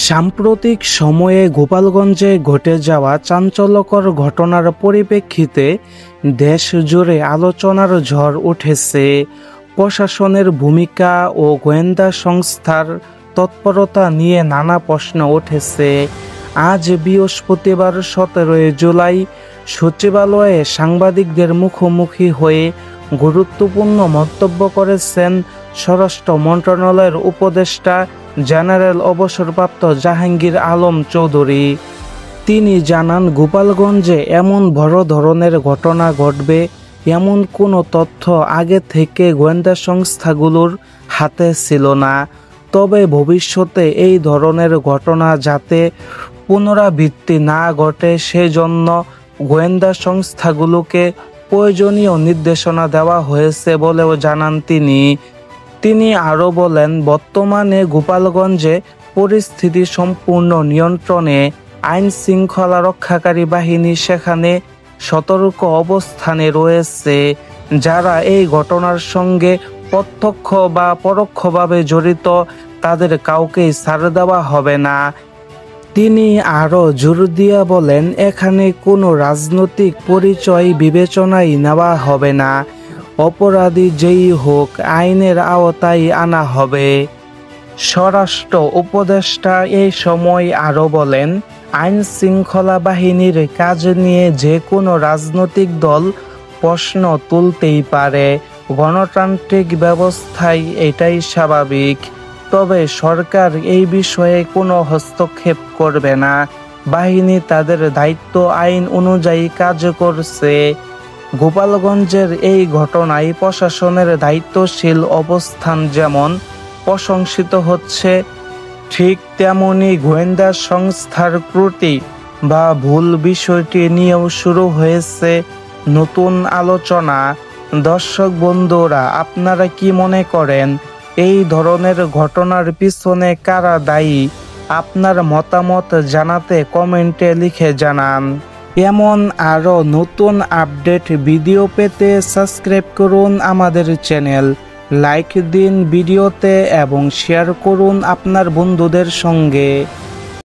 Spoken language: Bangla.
সাম্প্রতিক সময়ে গোপালগঞ্জে ঘটে যাওয়া চাঞ্চল্যকর ঘটনার পরিপ্রেক্ষিতে দেশ জুড়ে আলোচনার ঝড় উঠেছে। প্রশাসনের ভূমিকা ও গোয়েন্দা সংস্থার তৎপরতা নিয়ে নানা প্রশ্ন উঠেছে। আজ বৃহস্পতিবার 17 জুলাই সচিবালয়ে সাংবাদিকদের মুখোমুখি হয়ে গুরুত্বপূর্ণ মন্তব্য করেছেন স্বরাষ্ট্র মন্ত্রণালয়ের উপদেষ্টা জেনারেল অবসরপ্রাপ্ত জাহাঙ্গীর আলম চৌধুরী। তিনি জানান, গোপালগঞ্জে এমন বড় ধরনের ঘটনা ঘটবে এমন কোনো তথ্য আগে থেকে গোয়েন্দা সংস্থাগুলোর হাতে ছিল না। তবে ভবিষ্যতে এই ধরনের ঘটনা যাতে পুনরাবৃত্তি না ঘটে সেজন্য গোয়েন্দা সংস্থাগুলোকে প্রয়োজনীয় নির্দেশনা দেওয়া হয়েছে বলেও জানান তিনি আরও বলেন, বর্তমানে গোপালগঞ্জে পরিস্থিতি সম্পূর্ণ নিয়ন্ত্রণে। আইন শৃঙ্খলা রক্ষাকারী বাহিনী সেখানে সতর্ক অবস্থানে রয়েছে। যারা এই ঘটনার সঙ্গে প্রত্যক্ষ বা পরোক্ষভাবে জড়িত তাদের কাউকেই ছাড় দেওয়া হবে না। তিনি আরও জোর দিয়ে বলেন, এখানে কোনো রাজনৈতিক পরিচয় বিবেচনায় নেওয়া হবে না। অপরাধী যেই হোক আইনের আওতায় আনা হবে। স্বরাষ্ট্র উপদেষ্টা এই সময় আরও বলেন, আইন শৃঙ্খলা বাহিনীর কাজ নিয়ে যে কোনো রাজনৈতিক দল প্রশ্ন তুলতেই পারে। গণতান্ত্রিক ব্যবস্থায় এটাই স্বাভাবিক। তবে সরকার এই বিষয়ে কোনো হস্তক্ষেপ করবে না। বাহিনী তাদের দায়িত্ব আইন অনুযায়ী কাজ করছে। গোপালগঞ্জের এই ঘটনায় প্রশাসনের দায়িত্বশীল অবস্থান যেমন প্রশংসিত হচ্ছে, ঠিক তেমনি গোয়েন্দা সংস্থার ত্রুটি বা ভুল বিষয়টি নিয়েও শুরু হয়েছে নতুন আলোচনা। দর্শক বন্ধুরা, আপনারা কি মনে করেন এই ধরনের ঘটনার পিছনে কারা দায়ী? আপনার মতামত জানাতে কমেন্টে লিখে জানান। এমন আরও নতুন আপডেট ভিডিও পেতে সাবস্ক্রাইব করুন আমাদের চ্যানেল, লাইক দিন ভিডিওতে এবং শেয়ার করুন আপনার বন্ধুদের সঙ্গে।